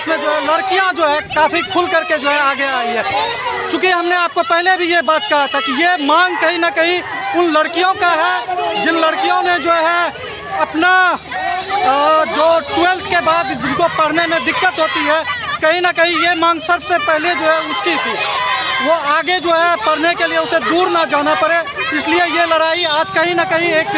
इसमें जो है लड़कियां जो है काफ़ी खुल करके जो है आगे आई है। चूँकि हमने आपको पहले भी ये बात कहा था कि ये मांग कहीं ना कहीं उन लड़कियों का है जिन लड़कियों ने जो है अपना जो 12th के बाद जिनको पढ़ने में दिक्कत होती है, कहीं ना कहीं ये मांग सबसे पहले जो है उसकी थी, वो आगे जो है पढ़ने के लिए उसे दूर ना जाना पड़े। इसलिए ये लड़ाई आज कहीं ना कहीं एक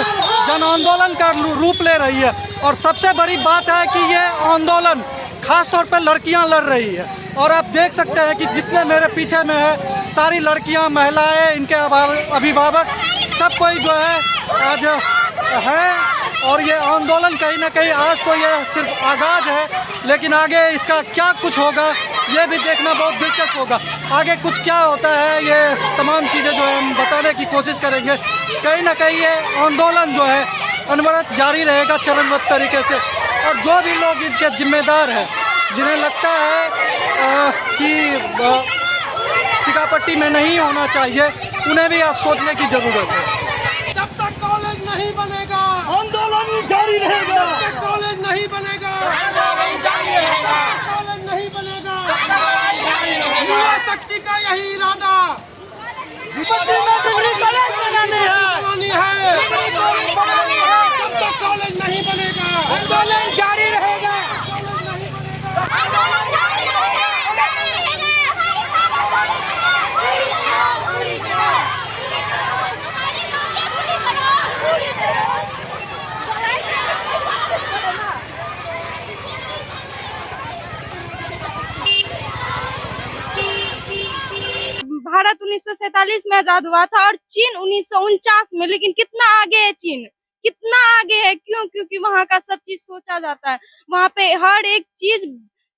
जन आंदोलन का रूप ले रही है। और सबसे बड़ी बात है कि ये आंदोलन खास तौर पर लड़कियां लड़ रही है। और आप देख सकते हैं कि जितने मेरे पीछे में है सारी लड़कियां, महिलाएं, इनके अभिभावक, सब कोई जो है आज है। और ये आंदोलन कहीं ना कहीं आज तो ये सिर्फ आगाज है, लेकिन आगे इसका क्या कुछ होगा ये भी देखना बहुत दिलचस्प होगा। आगे कुछ क्या होता है ये तमाम चीज़ें जो है हम बताने की कोशिश करेंगे। कहीं ना कहीं ये आंदोलन जो है अनवरत जारी रहेगा चरणबद्ध तरीके से। और जो भी लोग इनके जिम्मेदार हैं, जिन्हें लगता है कि टिकापट्टी में नहीं होना चाहिए, उन्हें भी आज सोचने की ज़रूरत है। जब तक कॉलेज नहीं बनेगा आंदोलन जारी रहेगा। जब तक कॉलेज नहीं बनेगा आंदोलन जारी रहेगा। कॉलेज नहीं बनेगा युवा शक्ति का यही इरादा बनानी है। जब तक कॉलेज नहीं बनेगा आंदोलन जारी रहेगा। भारत 1947 में आजाद हुआ था और चीन 1949 में। लेकिन कितना आगे है चीन, कितना आगे है। क्यों? क्योंकि वहाँ का सब चीज सोचा जाता है। वहाँ पे हर एक चीज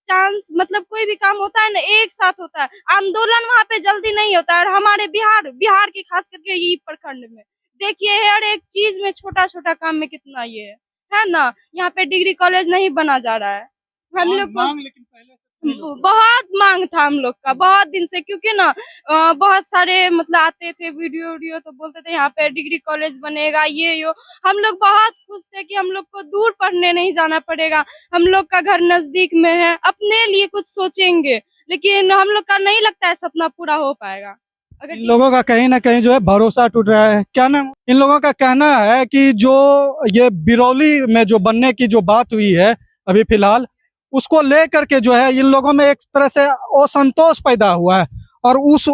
चांस, मतलब कोई भी काम होता है ना एक साथ होता है। आंदोलन वहाँ पे जल्दी नहीं होता है। और हमारे बिहार के खास करके ये प्रखंड में देखिए हर एक चीज में छोटा छोटा काम में कितना ये है ना। यहाँ पे डिग्री कॉलेज नहीं बना जा रहा है। हम लोग को लेकिन पहले बहुत मांग था हम लोग का बहुत दिन से। क्योंकि ना बहुत सारे मतलब आते थे वीडियो तो बोलते थे यहाँ पे डिग्री कॉलेज बनेगा ये यो। हम लोग बहुत खुश थे कि हम लोग को दूर पढ़ने नहीं जाना पड़ेगा, हम लोग का घर नजदीक में है, अपने लिए कुछ सोचेंगे। लेकिन हम लोग का नहीं लगता है सपना पूरा हो पाएगा। अगर इन लोगों का कहीं ना कहीं जो है भरोसा टूट रहा है। क्या नाम? इन लोगों का कहना है कि जो ये बिरौली में जो बनने की जो बात हुई है अभी फिलहाल, उसको लेकर के जो है इन लोगों में एक तरह से असंतोष पैदा हुआ है। और उस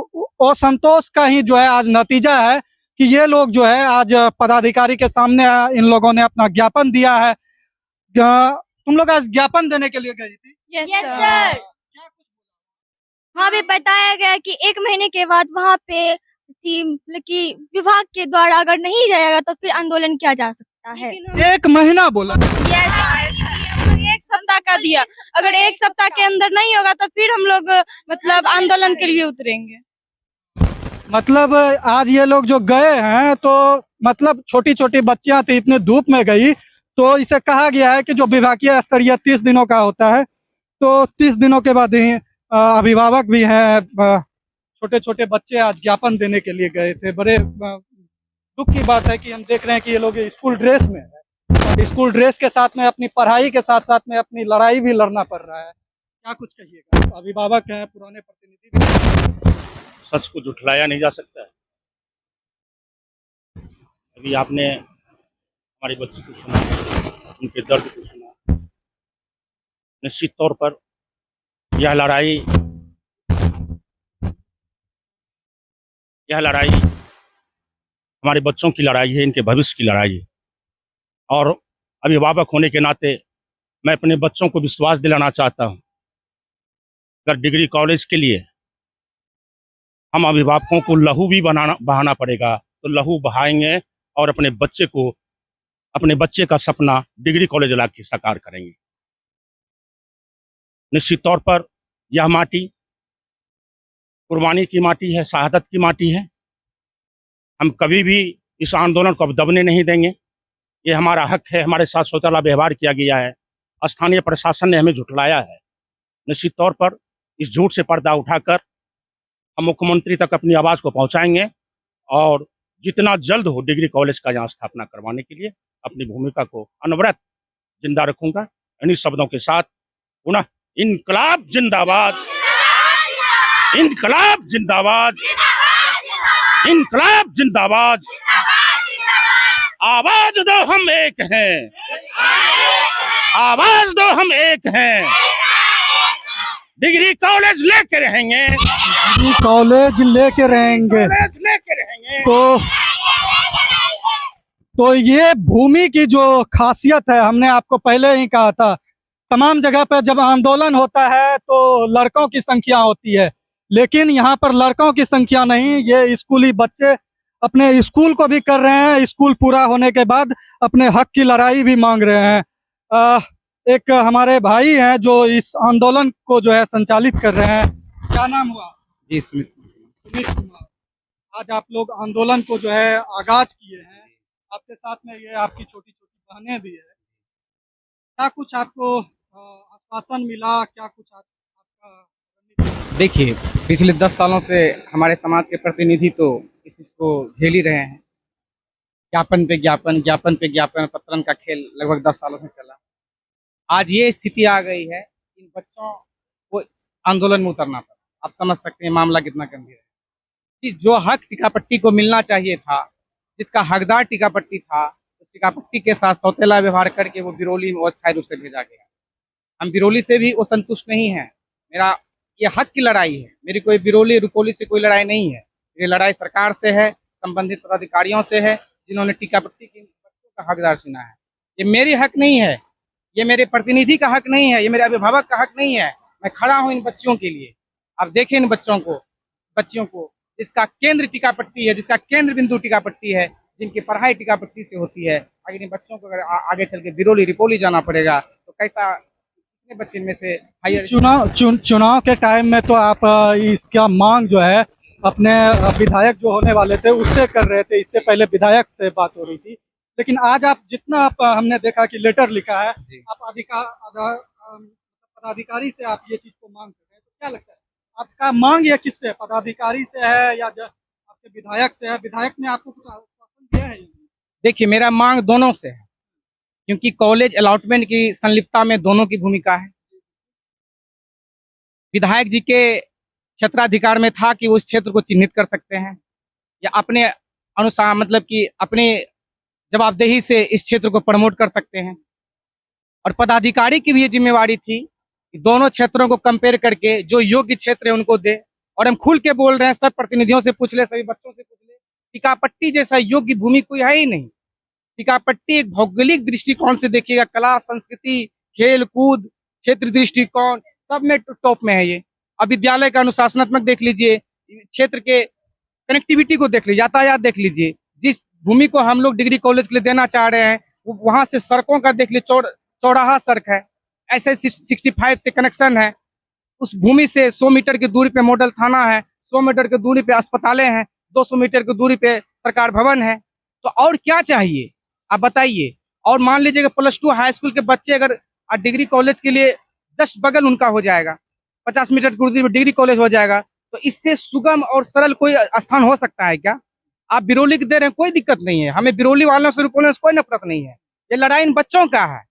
असंतोष का ही जो है आज नतीजा है कि ये लोग जो है आज पदाधिकारी के सामने इन लोगों ने अपना ज्ञापन दिया है। तुम लोग आज ज्ञापन देने के लिए गई थी? Yes sir. वहाँ पे बताया गया कि 1 महीने के बाद वहाँ पे कि विभाग के द्वारा अगर नहीं जाएगा तो फिर आंदोलन किया जा सकता है। 1 महीना बोला। एक सप्ताह का दिया, अगर 1 सप्ताह के अंदर नहीं होगा तो फिर हम लोग मतलब आंदोलन के लिए उतरेंगे। मतलब आज ये लोग जो गए हैं तो मतलब छोटी छोटी बच्चियां थी, इतने धूप में गई, तो इसे कहा गया है कि जो विभागीय स्तरीय 30 दिनों का होता है, तो 30 दिनों के बाद ही अभिभावक भी हैं, छोटे छोटे बच्चे आज ज्ञापन देने के लिए गए थे। बड़े दुख की बात है कि हम देख रहे हैं कि ये लोग स्कूल ड्रेस में है। स्कूल ड्रेस के साथ में अपनी पढ़ाई के साथ साथ में अपनी लड़ाई भी लड़ना पड़ रहा है। क्या कुछ कहिएगा? अभिभावक हैं, पुराने प्रतिनिधि भी। सच को झुठलाया नहीं जा सकता है। अभी आपने हमारे बच्चे को सुना, उनके दर्द को सुना। निश्चित तौर पर यह लड़ाई हमारे बच्चों की लड़ाई है, इनके भविष्य की लड़ाई है। और अभिभावक होने के नाते मैं अपने बच्चों को विश्वास दिलाना चाहता हूं, अगर डिग्री कॉलेज के लिए हम अभिभावकों को लहू भी बहाना पड़ेगा तो लहू बहाएंगे और अपने बच्चे का सपना डिग्री कॉलेज ला के साकार करेंगे। निश्चित तौर पर यह माटी कुर्बानी की माटी है, शहादत की माटी है। हम कभी भी इस आंदोलन को अब दबने नहीं देंगे। ये हमारा हक है, हमारे साथ सौतेला व्यवहार किया गया है, स्थानीय प्रशासन ने हमें झुठलाया है। निश्चित तौर पर इस झूठ से पर्दा उठाकर हम मुख्यमंत्री तक अपनी आवाज़ को पहुंचाएंगे और जितना जल्द हो डिग्री कॉलेज का यहाँ स्थापना करवाने के लिए अपनी भूमिका को अनवरत जिंदा रखूंगा। इन्हीं शब्दों के साथ पुनः इनकलाब जिंदाबाद, इनकलाब जिंदाबाद, इनकलाब जिंदाबाद। आवाज दो हम एक हैं, आवाज दो हम एक हैं। डिग्री कॉलेज लेके रहेंगे, कॉलेज लेके रहेंगे। कॉलेज लेके रहेंगे। तो ये भूमि की जो खासियत है, हमने आपको पहले ही कहा था, तमाम जगह पे जब आंदोलन होता है तो लड़कों की संख्या होती है, लेकिन यहाँ पर लड़कों की संख्या नहीं, ये स्कूली बच्चे अपने स्कूल को भी कर रहे हैं। स्कूल पूरा होने के बाद अपने हक की लड़ाई भी मांग रहे हैं। एक हमारे भाई हैं जो इस आंदोलन को जो है संचालित कर रहे हैं। क्या नाम हुआ? जी सुमित कुमार। आज आप लोग आंदोलन को जो है आगाज किए हैं, आपके साथ में ये आपकी छोटी छोटी बहनें भी है। क्या कुछ आपको आश्वासन मिला? क्या कुछ आपका? देखिए, पिछले 10 सालों से हमारे समाज के प्रतिनिधि तो इस चीज को झेल ही रहे हैं। ज्ञापन पे ज्ञापन, ज्ञापन पे ज्ञापन, पत्तन का खेल लगभग 10 सालों से चला। आज ये स्थिति आ गई है, इन बच्चों को आंदोलन में उतरना पड़ा। आप समझ सकते हैं मामला कितना गंभीर है कि जो हक टीकापट्टी को मिलना चाहिए था, जिसका हकदार टीकापट्टी था, उस टीकापट्टी के साथ सौतेला व्यवहार करके वो बिरौली में अस्थायी रूप से भेजा गया। हम बिरौली से भी वो संतुष्ट नहीं है। मेरा ये हक की लड़ाई है, मेरी कोई बिरौली रुपौली से कोई लड़ाई नहीं है। ये लड़ाई सरकार से है, संबंधित पदाधिकारियों से है, जिन्होंने टीकापट्टी के बच्चों का हकदार चुना है। ये मेरी हक नहीं है, ये मेरे प्रतिनिधि का हक नहीं है, ये मेरे अभिभावक का हक नहीं है। मैं खड़ा हूँ इन बच्चों के लिए। आप देखें इन बच्चों को जिसका केंद्र टीकापट्टी है, जिसका केंद्र बिंदु टीकापट्टी है, जिनकी पढ़ाई टीकापट्टी से होती है, अगर इन बच्चों को अगर आगे चल के बिरौली रिपोली जाना पड़ेगा तो कैसा, कितने बच्चे इनमें से हायर। चुनाव के टाइम में तो आप इसका मांग जो है अपने विधायक जो होने वाले थे उससे कर रहे थे, इससे पहले विधायक से बात हो रही थी, लेकिन आज आप जितना हमने देखा कि लेटर लिखा है, आप पदाधिकारी से आप ये चीज को मांग कर रहे हैं, तो क्या लगता है आपका मांग ये किससे, पदाधिकारी से है या आपके विधायक से है? विधायक ने आपको कुछ आश्वासन दिया है? देखिए, मेरा मांग दोनों से है, क्योंकि कॉलेज अलॉटमेंट की संलिप्तता में दोनों की भूमिका है। विधायक जी के क्षेत्राधिकार में था कि वो इस क्षेत्र को चिन्हित कर सकते हैं या अपने अनुसार, मतलब कि अपने जवाबदेही से इस क्षेत्र को प्रमोट कर सकते हैं। और पदाधिकारी की भी ये जिम्मेवारी थी कि दोनों क्षेत्रों को कंपेयर करके जो योग्य क्षेत्र है उनको दे। और हम खुल के बोल रहे हैं, सब प्रतिनिधियों से पूछ ले, सभी बच्चों से पूछ ले, टीकापट्टी जैसा योग्य भूमि कोई है ही नहीं। टीकापट्टी एक भौगोलिक दृष्टिकोण से देखिएगा, कला, संस्कृति, खेल कूद, क्षेत्र दृष्टिकोण सब में टॉप में है ये। अब विद्यालय का अनुशासनात्मक देख लीजिए, क्षेत्र के कनेक्टिविटी को देख लीजिए, यातायात देख लीजिए। जिस भूमि को हम लोग डिग्री कॉलेज के लिए देना चाह रहे हैं, वहां से सड़कों का देख लीजिए, चौराहा सड़क है, ऐसे 65 से कनेक्शन है। उस भूमि से 100 मीटर की दूरी पे मॉडल थाना है, 100 मीटर की दूरी पे अस्पतालें हैं, 200 मीटर की दूरी पे सरकार भवन है। तो और क्या चाहिए आप बताइए? और मान लीजिए +2 हाई स्कूल के बच्चे अगर डिग्री कॉलेज के लिए जस्ट बगल उनका हो जाएगा, 50 मीटर की दूरी पे डिग्री कॉलेज हो जाएगा, तो इससे सुगम और सरल कोई स्थान हो सकता है क्या? आप बिरौली के दे रहे हैं, कोई दिक्कत नहीं है, हमें बिरौली वालों से रुपयों से कोई नफरत नहीं है। ये लड़ाई इन बच्चों का है।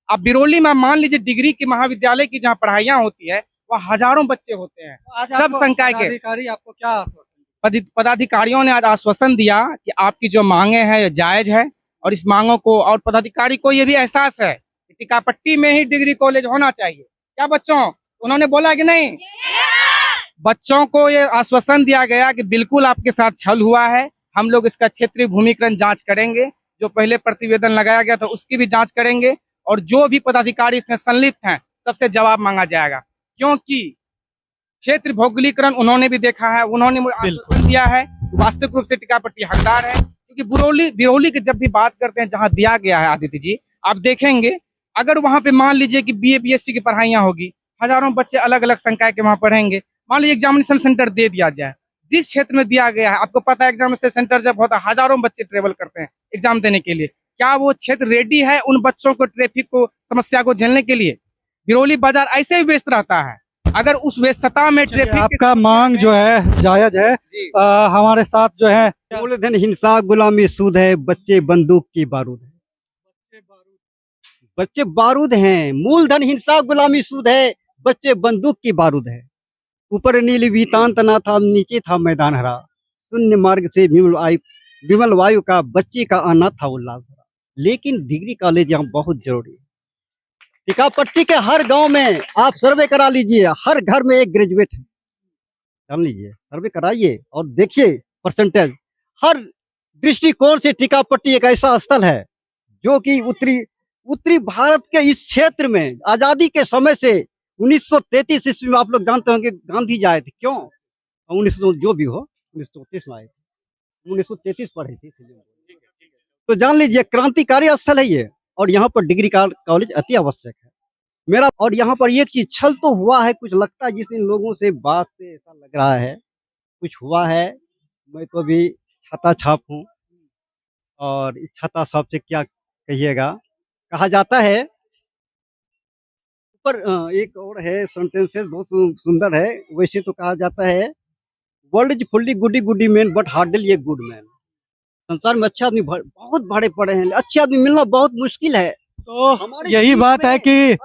आप बिरौली में मान लीजिए डिग्री की महाविद्यालय की जहाँ पढ़ाइयाँ होती है, वहाँ हजारों बच्चे होते हैं, सब संकाय के। पदाधिकारी आपको क्या आश्वासन? पदाधिकारियों ने आज आश्वासन दिया कि आपकी जो मांगे हैं ये जायज है, और इस मांगों को, और पदाधिकारी को ये भी एहसास है कि टीकापट्टी में ही डिग्री कॉलेज होना चाहिए। क्या बच्चों, उन्होंने बोला कि नहीं? बच्चों को ये आश्वासन दिया गया कि बिल्कुल आपके साथ छल हुआ है, हम लोग इसका क्षेत्रीय भूमिकरण जांच करेंगे, जो पहले प्रतिवेदन लगाया गया था उसकी भी जांच करेंगे, और जो भी पदाधिकारी इसमें संलिप्त हैं सबसे जवाब मांगा जाएगा। क्योंकि क्षेत्र भौगोलिकरण उन्होंने भी देखा है, उन्होंने आश्वासन दिया है वास्तविक रूप से टीकापट्टी हकदार है। क्योंकि बिरौली की जब भी बात करते हैं, जहाँ दिया गया है आदित्य जी, आप देखेंगे अगर वहाँ पे मान लीजिए कि BA BSc की पढ़ाइयाँ होगी, हजारों बच्चे अलग अलग संकाय के वहाँ पढ़ेंगे, मान लीजिए एग्जामिनेशन सेंटर दे दिया जाए जिस क्षेत्र में दिया गया है, आपको पता है एग्जामिनेशन सेंटर जब होता है हजारों बच्चे ट्रेवल करते हैं एग्जाम देने के लिए, क्या वो क्षेत्र रेडी है उन बच्चों को ट्रैफिक को समस्या को झेलने के लिए? बिरौली बाजार ऐसे ही व्यस्त रहता है, अगर उस व्यस्तता में ट्रैफिक आपका मांग जो है जायज है। हमारे साथ जो है, मूलधन हिंसा गुलामी सूद है, बच्चे बंदूक की बारूद है, बच्चे बारूद हैं। मूलधन हिंसा गुलामी सूद है, बच्चे बंदूक की बारूद है। ऊपर नीली भीतान तना था, नीचे था मैदान हरा। शून्य मार्ग से विमल वायु का बच्चे का आना था उल्लास भरा। लेकिन डिग्री कॉलेज यहाँ बहुत जरूरी है। टीकापट्टी के हर गांव में आप सर्वे करा लीजिए, हर घर में एक ग्रेजुएट है। जान लीजिए, सर्वे कराइए और देखिए परसेंटेज। हर दृष्टिकोण से टीकापट्टी एक ऐसा स्थल है जो कि उत्तरी भारत के इस क्षेत्र में आजादी के समय से 1933 ईस्वी में आप लोग जानते होंगे गांधी जी आए थे। क्यों? 1900 जो भी हो, 1933 में आए थे, 1933 पढ़े थे इसलिए। तो जान लीजिए क्रांतिकारी स्थल है ये, और यहाँ पर डिग्री कॉलेज अति आवश्यक है मेरा। और यहाँ पर एक चीज छल तो हुआ है, कुछ लगता है जिस इन लोगों से बात से ऐसा लग रहा है कुछ हुआ है। मैं तो भी छाता छाप हूँ, और इस छाता छाप से क्या कहिएगा। कहा जाता है पर एक और है सेंटेंसेस बहुत सुंदर है। वैसे तो कहा जाता है world is fully goody man but hardly a good man. संसार में अच्छे आदमी बहुत बड़े पड़े हैं, अच्छे आदमी मिलना बहुत मुश्किल है। तो यही बात है कि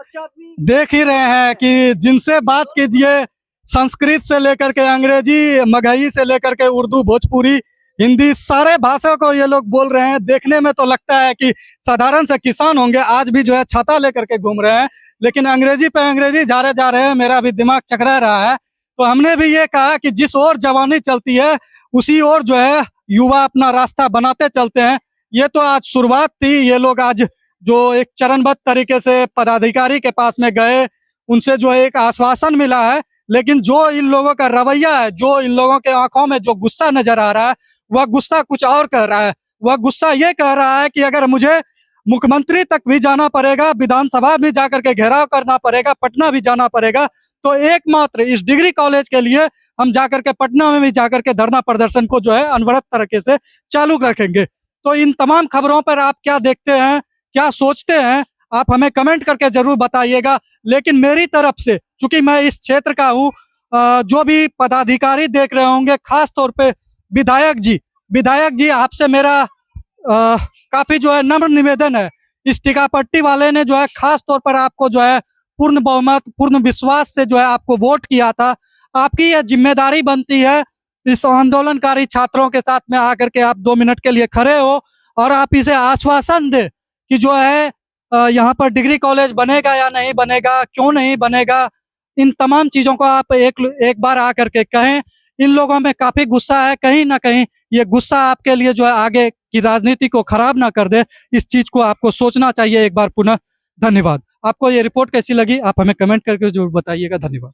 देख ही रहे हैं कि जिनसे बात कीजिए, संस्कृत से लेकर के अंग्रेजी, मगही से लेकर के उर्दू, भोजपुरी, हिंदी, सारे भाषा को ये लोग बोल रहे हैं। देखने में तो लगता है कि साधारण से किसान होंगे, आज भी जो है छाता लेकर के घूम रहे हैं, लेकिन अंग्रेजी पे अंग्रेजी झाड़े जा रहे हैं। मेरा भी दिमाग चकरा रहा है। तो हमने भी ये कहा कि जिस ओर जवानी चलती है उसी ओर जो है युवा अपना रास्ता बनाते चलते हैं। ये तो आज शुरुआत थी। ये लोग आज जो एक चरणबद्ध तरीके से पदाधिकारी के पास में गए, उनसे जो एक आश्वासन मिला है, लेकिन जो इन लोगों का रवैया है, जो इन लोगों के आंखों में जो गुस्सा नजर आ रहा है, वह गुस्सा कुछ और कह रहा है। वह गुस्सा ये कह रहा है कि अगर मुझे मुख्यमंत्री तक भी जाना पड़ेगा, विधानसभा में जाकर के घेराव करना पड़ेगा, पटना भी जाना पड़ेगा, तो एकमात्र इस डिग्री कॉलेज के लिए हम जाकर के पटना में भी जाकर के धरना प्रदर्शन को जो है अनवरत तरीके से चालू रखेंगे। तो इन तमाम खबरों पर आप क्या देखते हैं, क्या सोचते हैं, आप हमें कमेंट करके जरूर बताइएगा। लेकिन मेरी तरफ से, चूंकि मैं इस क्षेत्र का हूँ, जो भी पदाधिकारी देख रहे होंगे, खास तौर पे विधायक जी, आपसे मेरा काफी जो है नम्र निवेदन है। इस टीकापट्टी वाले ने जो है खास तौर पर आपको जो है पूर्ण बहुमत, पूर्ण विश्वास से जो है आपको वोट किया था। आपकी यह जिम्मेदारी बनती है इस आंदोलनकारी छात्रों के साथ में आकर के आप 2 मिनट के लिए खड़े हो और आप इसे आश्वासन दे कि जो है यहाँ पर डिग्री कॉलेज बनेगा या नहीं बनेगा, क्यों नहीं बनेगा। इन तमाम चीजों को आप एक बार आकर के कहें। इन लोगों में काफी गुस्सा है, कहीं ना कहीं ये गुस्सा आपके लिए जो है आगे की राजनीति को खराब ना कर दे। इस चीज को आपको सोचना चाहिए एक बार पुनः। धन्यवाद। आपको ये रिपोर्ट कैसी लगी आप हमें कमेंट करके जरूर बताइएगा। धन्यवाद।